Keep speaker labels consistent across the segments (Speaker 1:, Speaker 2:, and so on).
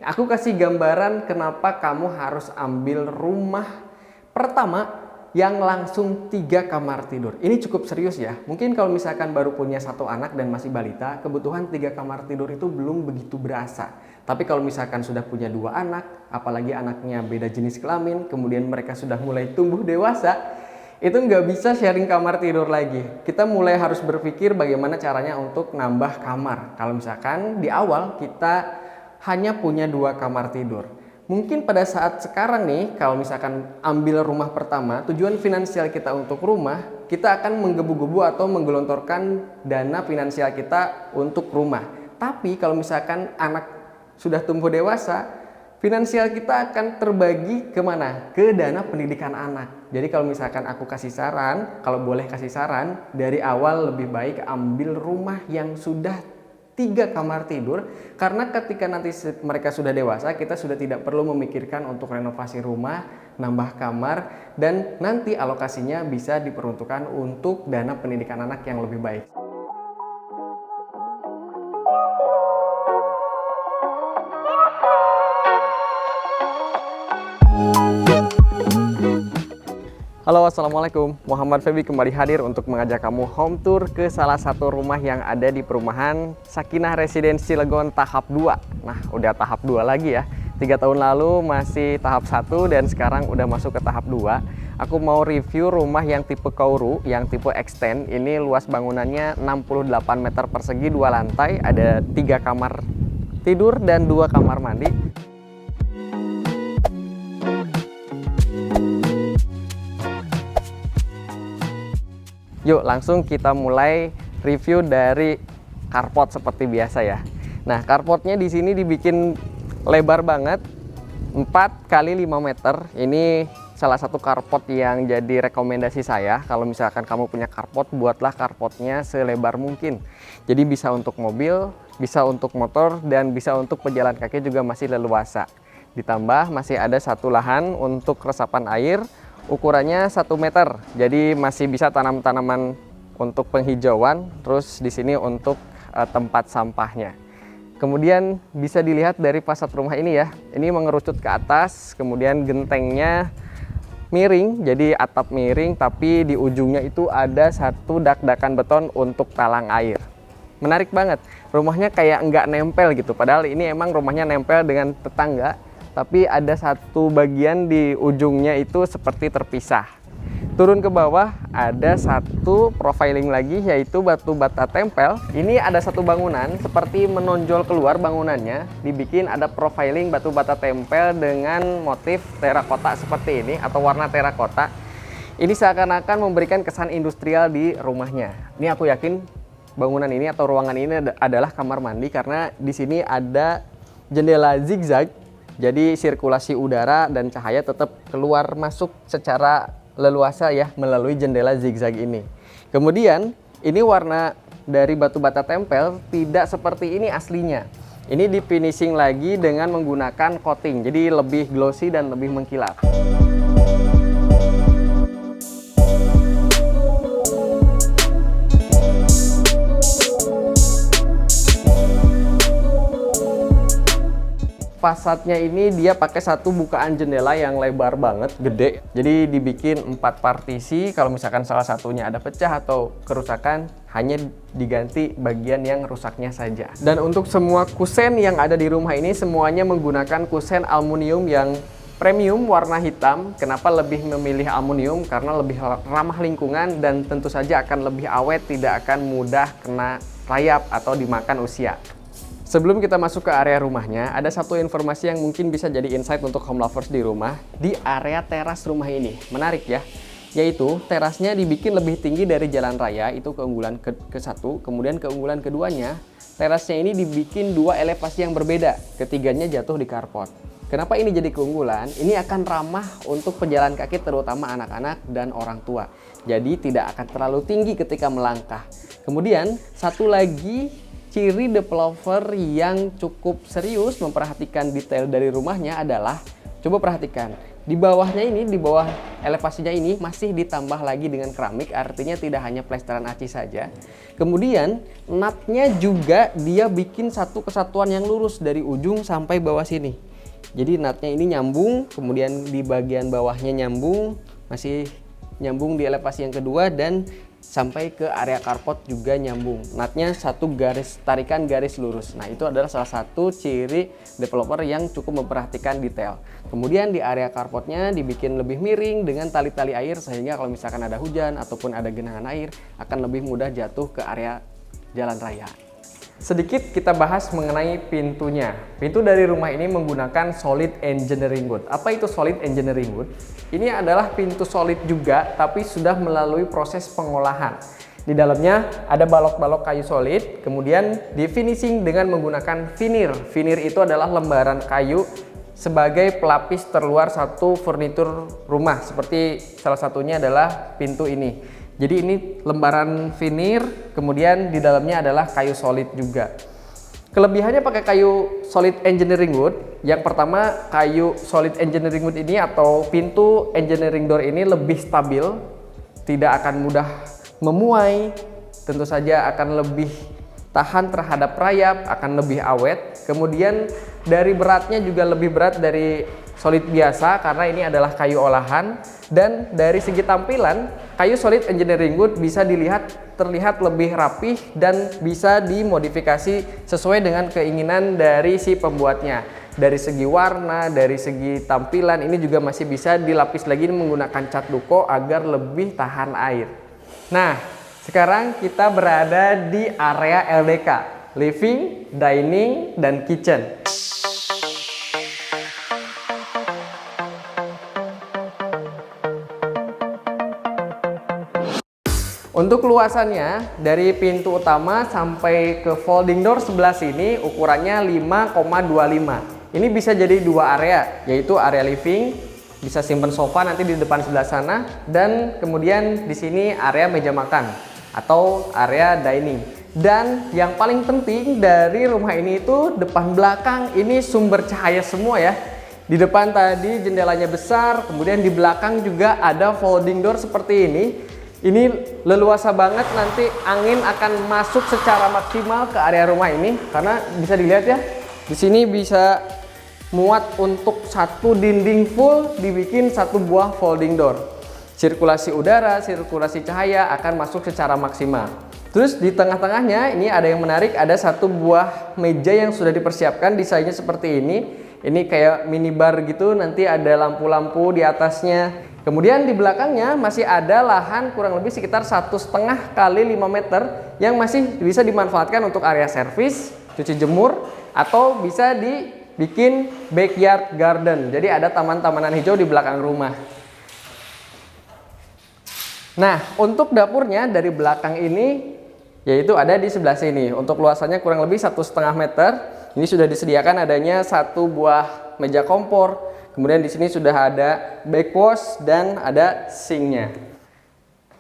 Speaker 1: Aku kasih gambaran kenapa kamu harus ambil rumah pertama yang langsung 3 kamar tidur. Ini cukup serius ya. Mungkin kalau misalkan baru punya 1 anak dan masih balita, kebutuhan 3 kamar tidur itu belum begitu berasa. Tapi kalau misalkan sudah punya 2 anak, apalagi anaknya beda jenis kelamin, kemudian mereka sudah mulai tumbuh dewasa, itu nggak bisa sharing kamar tidur lagi. Kita mulai harus berpikir bagaimana caranya untuk nambah kamar. Kalau misalkan di awal kita hanya punya 2 kamar tidur. Mungkin pada saat sekarang nih, kalau misalkan ambil rumah pertama, tujuan finansial kita untuk rumah, kita akan menggebu-gebu atau menggelontorkan dana finansial kita untuk rumah. Tapi kalau misalkan anak sudah tumbuh dewasa, finansial kita akan terbagi kemana? Ke dana pendidikan anak. Jadi kalau misalkan aku kasih saran, kalau boleh kasih saran, dari awal lebih baik ambil rumah yang sudah 3 kamar tidur, karena ketika nanti mereka sudah dewasa, kita sudah tidak perlu memikirkan untuk renovasi rumah, nambah kamar, dan nanti alokasinya bisa diperuntukkan untuk dana pendidikan anak yang lebih baik. Halo, assalamualaikum. Muhammad Febi kembali hadir untuk mengajak kamu home tour ke salah satu rumah yang ada di perumahan Sakinah Residence Cilegon tahap 2. Nah, udah tahap 2 lagi ya. 3 tahun lalu masih tahap 1 dan sekarang udah masuk ke tahap 2. Aku mau review rumah yang tipe Kauru, yang tipe extend. Ini luas bangunannya 68 meter persegi, 2 lantai, ada 3 kamar tidur dan 2 kamar mandi. Yuk langsung kita mulai review dari carport seperti biasa ya. Nah, carportnya di sini dibikin lebar banget, 4 kali 5 meter. Ini salah satu carport yang jadi rekomendasi saya. Kalau misalkan kamu punya carport, buatlah carportnya selebar mungkin. Jadi bisa untuk mobil, bisa untuk motor, dan bisa untuk pejalan kaki juga masih leluasa. Ditambah masih ada 1 lahan untuk resapan air. Ukurannya 1 meter, jadi masih bisa tanam tanaman untuk penghijauan. Terus di sini untuk tempat sampahnya. Kemudian bisa dilihat dari fasad rumah ini ya, ini mengerucut ke atas, kemudian gentengnya miring, jadi atap miring, tapi di ujungnya itu ada 1 dak-dakan beton untuk talang air. Menarik banget, rumahnya kayak nggak nempel gitu, padahal ini emang rumahnya nempel dengan tetangga. Tapi ada 1 bagian di ujungnya itu seperti terpisah. Turun ke bawah ada 1 profiling lagi, yaitu batu bata tempel. Ini ada 1 bangunan seperti menonjol keluar bangunannya, dibikin ada profiling batu bata tempel dengan motif terakota seperti ini atau warna terakota. Ini seakan-akan memberikan kesan industrial di rumahnya. Ini aku yakin bangunan ini atau ruangan ini adalah kamar mandi, karena di sini ada jendela zigzag. Jadi sirkulasi udara dan cahaya tetap keluar masuk secara leluasa ya melalui jendela zigzag ini. Kemudian ini warna dari batu bata tempel tidak seperti ini aslinya. Ini di finishing lagi dengan menggunakan coating, jadi lebih glossy dan lebih mengkilap. Fasadnya ini dia pakai 1 bukaan jendela yang lebar banget, gede. Jadi dibikin 4 partisi. Kalau misalkan salah satunya ada pecah atau kerusakan, hanya diganti bagian yang rusaknya saja. Dan untuk semua kusen yang ada di rumah ini semuanya menggunakan kusen aluminium yang premium warna hitam. Kenapa lebih memilih aluminium? Karena lebih ramah lingkungan dan tentu saja akan lebih awet, tidak akan mudah kena rayap atau dimakan usia. Sebelum kita masuk ke area rumahnya, ada 1 informasi yang mungkin bisa jadi insight untuk home lovers di rumah. Di area teras rumah ini, menarik ya, yaitu terasnya dibikin lebih tinggi dari jalan raya, itu keunggulan ke-1. Kemudian keunggulan keduanya, terasnya ini dibikin 2 elevasi yang berbeda, ketiganya jatuh di carport. Kenapa ini jadi keunggulan? Ini akan ramah untuk pejalan kaki, terutama anak-anak dan orang tua. Jadi tidak akan terlalu tinggi ketika melangkah. Kemudian 1 lagi ciri developer yang cukup serius memperhatikan detail dari rumahnya adalah Coba perhatikan, di bawahnya ini, di bawah elevasinya ini masih ditambah lagi dengan keramik, artinya tidak hanya plesteran aci saja. Kemudian nutnya juga dia bikin satu kesatuan yang lurus dari ujung sampai bawah sini. Jadi nutnya ini nyambung, kemudian di bagian bawahnya nyambung, masih nyambung di elevasi yang kedua, dan sampai ke area carport juga nyambung. Nutnya satu garis, tarikan garis lurus. Nah, itu adalah salah satu ciri developer yang cukup memperhatikan detail. Kemudian di area carportnya dibikin lebih miring dengan tali-tali air, sehingga kalau misalkan ada hujan ataupun ada genangan air akan lebih mudah jatuh ke area jalan raya. Sedikit kita bahas mengenai pintunya. Pintu dari rumah ini menggunakan solid engineering wood. Apa itu solid engineering wood? Ini adalah pintu solid juga, tapi sudah melalui proses pengolahan. Di dalamnya ada balok-balok kayu solid, kemudian di finishing dengan menggunakan veneer. Veneer itu adalah lembaran kayu sebagai pelapis terluar satu furnitur rumah, seperti salah satunya adalah pintu ini. Jadi ini lembaran veneer, kemudian di dalamnya adalah kayu solid juga. Kelebihannya pakai kayu solid engineering wood. Yang pertama, kayu solid engineering wood ini atau pintu engineering door ini lebih stabil, tidak akan mudah memuai, tentu saja akan lebih tahan terhadap rayap, akan lebih awet. Kemudian dari beratnya juga lebih berat dari solid biasa karena ini adalah kayu olahan. Dan dari segi tampilan, kayu solid engineering wood bisa terlihat lebih rapih dan bisa dimodifikasi sesuai dengan keinginan dari si pembuatnya. Dari segi warna, dari segi tampilan, ini juga masih bisa dilapis lagi menggunakan cat duko agar lebih tahan air. Nah, sekarang kita berada di area LDK, living, dining, dan kitchen. Untuk luasannya dari pintu utama sampai ke folding door sebelah sini ukurannya 5,25. Ini bisa jadi dua area, yaitu area living, bisa simpen sofa nanti di depan sebelah sana, dan kemudian di sini area meja makan atau area dining. Dan yang paling penting dari rumah ini itu depan belakang ini sumber cahaya semua ya. Di depan tadi jendelanya besar, kemudian di belakang juga ada folding door seperti ini. Ini leluasa banget, nanti angin akan masuk secara maksimal ke area rumah ini karena bisa dilihat ya. Di sini bisa muat untuk satu dinding full dibikin satu buah folding door. Sirkulasi udara, sirkulasi cahaya akan masuk secara maksimal. Terus di tengah-tengahnya ini ada yang menarik, ada satu buah meja yang sudah dipersiapkan, desainnya seperti ini. Ini kayak minibar gitu, nanti ada lampu-lampu di atasnya. Kemudian di belakangnya masih ada lahan kurang lebih sekitar 1,5 kali 5 meter yang masih bisa dimanfaatkan untuk area servis, cuci jemur, atau bisa dibikin backyard garden. Jadi ada taman-tamanan hijau di belakang rumah. Nah, untuk dapurnya dari belakang ini yaitu ada di sebelah sini. Untuk luasannya kurang lebih 1,5 meter. Ini sudah disediakan adanya satu buah meja kompor. Kemudian di sini sudah ada backwash dan ada sinknya.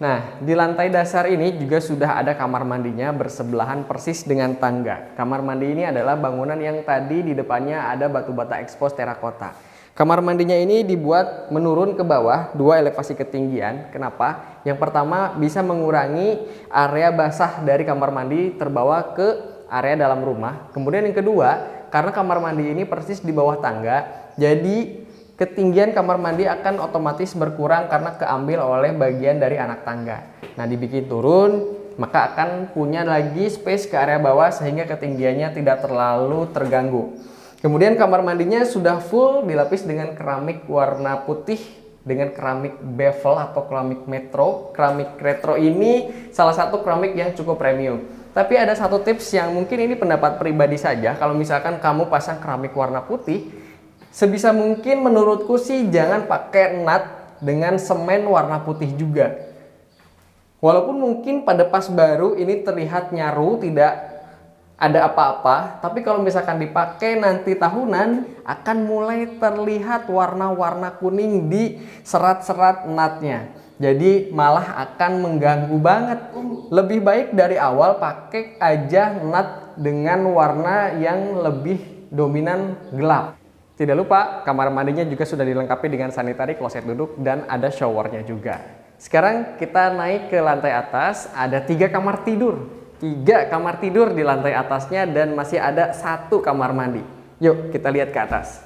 Speaker 1: Nah, di lantai dasar ini juga sudah ada kamar mandinya bersebelahan persis dengan tangga. Kamar mandi ini adalah bangunan yang tadi di depannya ada batu bata ekspos terakota. Kamar mandinya ini dibuat menurun ke bawah 2 elevasi ketinggian. Kenapa? Yang pertama bisa mengurangi area basah dari kamar mandi terbawa ke area dalam rumah. Kemudian yang kedua, karena kamar mandi ini persis di bawah tangga, jadi ketinggian kamar mandi akan otomatis berkurang karena keambil oleh bagian dari anak tangga. Nah, dibikin turun, maka akan punya lagi space ke area bawah sehingga ketinggiannya tidak terlalu terganggu. Kemudian kamar mandinya sudah full dilapis dengan keramik warna putih dengan keramik bevel atau keramik metro. Keramik retro ini salah satu keramik yang cukup premium. Tapi ada satu tips yang mungkin ini pendapat pribadi saja, kalau misalkan kamu pasang keramik warna putih, sebisa mungkin menurutku sih jangan pakai nut dengan semen warna putih juga. Walaupun mungkin pada pas baru ini terlihat nyaru, tidak ada apa-apa, tapi kalau misalkan dipakai nanti tahunan akan mulai terlihat warna-warna kuning di serat-serat nutnya. Jadi malah akan mengganggu banget. Lebih baik dari awal pakai aja nut dengan warna yang lebih dominan gelap. Tidak lupa, kamar mandinya juga sudah dilengkapi dengan sanitary, kloset duduk, dan ada showernya juga. Sekarang kita naik ke lantai atas, ada 3 kamar tidur. 3 kamar tidur di lantai atasnya dan masih ada 1 kamar mandi. Yuk kita lihat ke atas.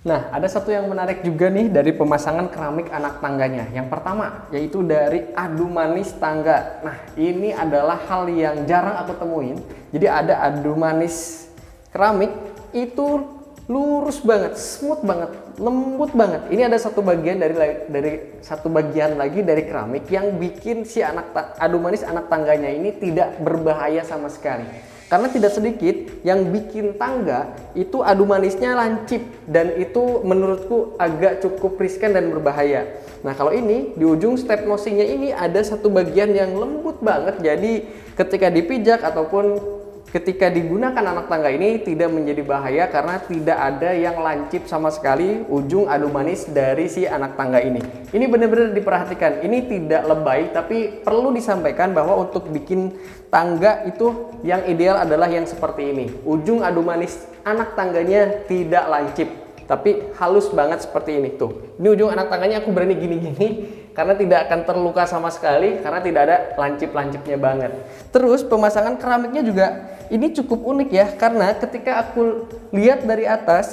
Speaker 1: Nah, ada satu yang menarik juga nih dari pemasangan keramik anak tangganya. Yang pertama, yaitu dari adu manis tangga. Nah, ini adalah hal yang jarang aku temuin. Jadi ada adu manis keramik itu lurus banget, smooth banget, lembut banget. Ini ada satu bagian dari satu bagian lagi dari keramik yang bikin si adu manis anak tangganya ini tidak berbahaya sama sekali. Karena tidak sedikit yang bikin tangga itu adu manisnya lancip dan itu menurutku agak cukup riskan dan berbahaya. Nah, kalau ini di ujung step nosingnya ini ada satu bagian yang lembut banget, jadi ketika dipijak ataupun ketika digunakan anak tangga ini tidak menjadi bahaya karena tidak ada yang lancip sama sekali ujung adu manis dari si anak tangga ini. Ini benar-benar diperhatikan, ini tidak lebay, tapi perlu disampaikan bahwa untuk bikin tangga itu yang ideal adalah yang seperti ini. Ujung adu manis anak tangganya tidak lancip, tapi halus banget seperti ini tuh. Ini ujung anak tangganya aku berani gini-gini karena tidak akan terluka sama sekali karena tidak ada lancip-lancipnya banget. Terus pemasangan keramiknya juga ini cukup unik ya, karena ketika aku lihat dari atas,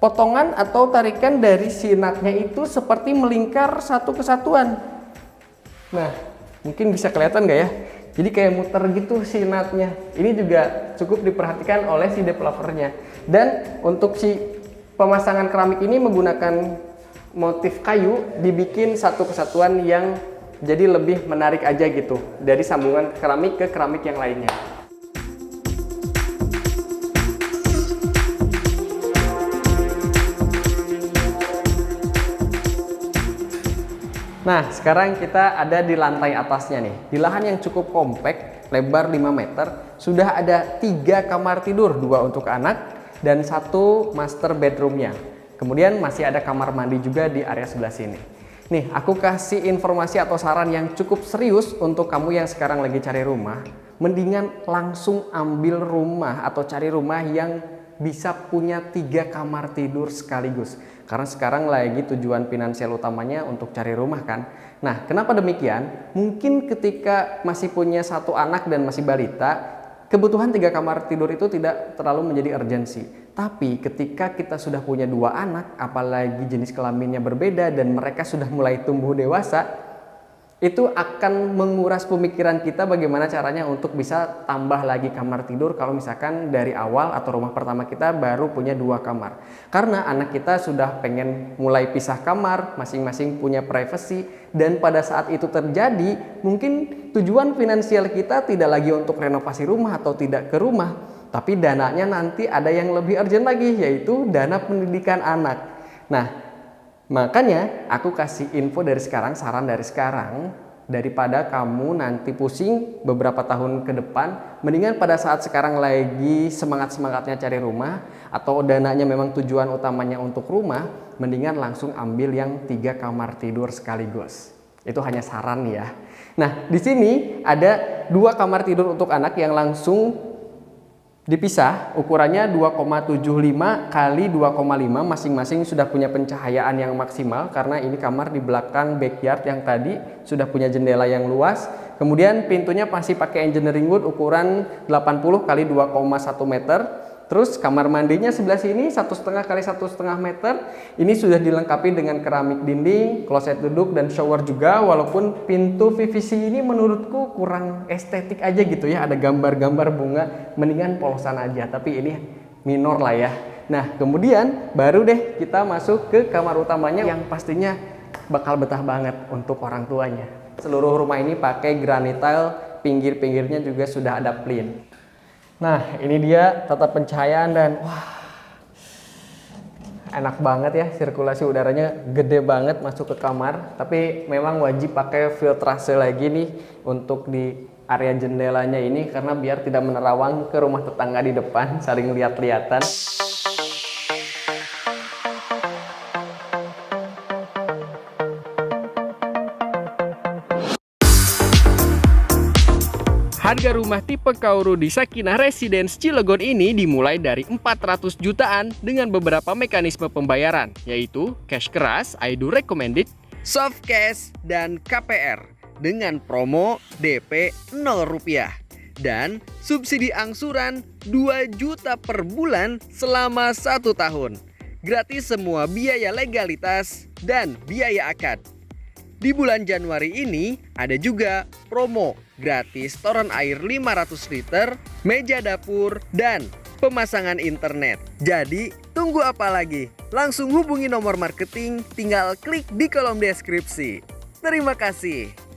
Speaker 1: potongan atau tarikan dari si natnya itu seperti melingkar satu kesatuan. Nah, mungkin bisa kelihatan nggak ya? Jadi kayak muter gitu si natnya. Ini juga cukup diperhatikan oleh si developernya. Dan untuk si pemasangan keramik ini menggunakan motif kayu, dibikin satu kesatuan yang jadi lebih menarik aja gitu dari sambungan keramik ke keramik yang lainnya. Nah, sekarang kita ada di lantai atasnya nih. Di lahan yang cukup kompak, lebar 5 meter, sudah ada 3 kamar tidur, 2 untuk anak dan 1 master bedroomnya. Kemudian masih ada kamar mandi juga di area sebelah sini. Nih, aku kasih informasi atau saran yang cukup serius untuk kamu yang sekarang lagi cari rumah. Mendingan langsung ambil rumah atau cari rumah yang bisa punya 3 kamar tidur sekaligus. Karena sekarang lagi tujuan finansial utamanya untuk cari rumah kan. Nah, kenapa demikian? Mungkin ketika masih punya 1 anak dan masih balita, kebutuhan 3 kamar tidur itu tidak terlalu menjadi urgensi. Tapi ketika kita sudah punya 2 anak, apalagi jenis kelaminnya berbeda dan mereka sudah mulai tumbuh dewasa, itu akan menguras pemikiran kita bagaimana caranya untuk bisa tambah lagi kamar tidur kalau misalkan dari awal atau rumah pertama kita baru punya 2 kamar. Karena anak kita sudah pengen mulai pisah kamar, masing-masing punya privacy, dan pada saat itu terjadi, mungkin tujuan finansial kita tidak lagi untuk renovasi rumah atau tidak ke rumah, tapi dananya nanti ada yang lebih urgent lagi, yaitu dana pendidikan anak. Nah, makanya aku kasih info dari sekarang, saran dari sekarang, daripada kamu nanti pusing beberapa tahun ke depan, mendingan pada saat sekarang lagi semangat-semangatnya cari rumah atau dananya memang tujuan utamanya untuk rumah, mendingan langsung ambil yang 3 kamar tidur sekaligus. Itu hanya saran ya. Nah, di sini ada 2 kamar tidur untuk anak yang langsung dipisah, ukurannya 2,75 kali 2,5, masing-masing sudah punya pencahayaan yang maksimal karena ini kamar di belakang backyard yang tadi sudah punya jendela yang luas. Kemudian pintunya masih pakai engineering wood ukuran 80 kali 2,1 meter. Terus kamar mandinya sebelah sini 1,5 kali 1,5 meter. Ini sudah dilengkapi dengan keramik dinding, kloset duduk dan shower juga. Walaupun pintu PVC ini menurutku kurang estetik aja gitu ya. Ada gambar-gambar bunga, mendingan polosan aja. Tapi ini minor lah ya. Nah, kemudian baru deh kita masuk ke kamar utamanya yang pastinya bakal betah banget untuk orang tuanya. Seluruh rumah ini pakai granit tile, pinggir-pinggirnya juga sudah ada plin. Nah, ini dia tata pencahayaan dan wah, enak banget ya, sirkulasi udaranya gede banget masuk ke kamar. Tapi memang wajib pakai filtrase lagi nih untuk di area jendelanya ini karena biar tidak menerawang ke rumah tetangga di depan, saling lihat-lihatan.
Speaker 2: Harga rumah tipe Kauru di Sakinah Residence Cilegon ini dimulai dari 400 jutaan dengan beberapa mekanisme pembayaran, yaitu cash keras, I do recommended, soft cash, dan KPR dengan promo DP 0 rupiah dan subsidi angsuran 2 juta per bulan selama 1 tahun. Gratis semua biaya legalitas dan biaya akad. Di bulan Januari ini ada juga promo gratis toren air 500 liter, meja dapur, dan pemasangan internet. Jadi tunggu apa lagi? Langsung hubungi nomor marketing, tinggal klik di kolom deskripsi. Terima kasih.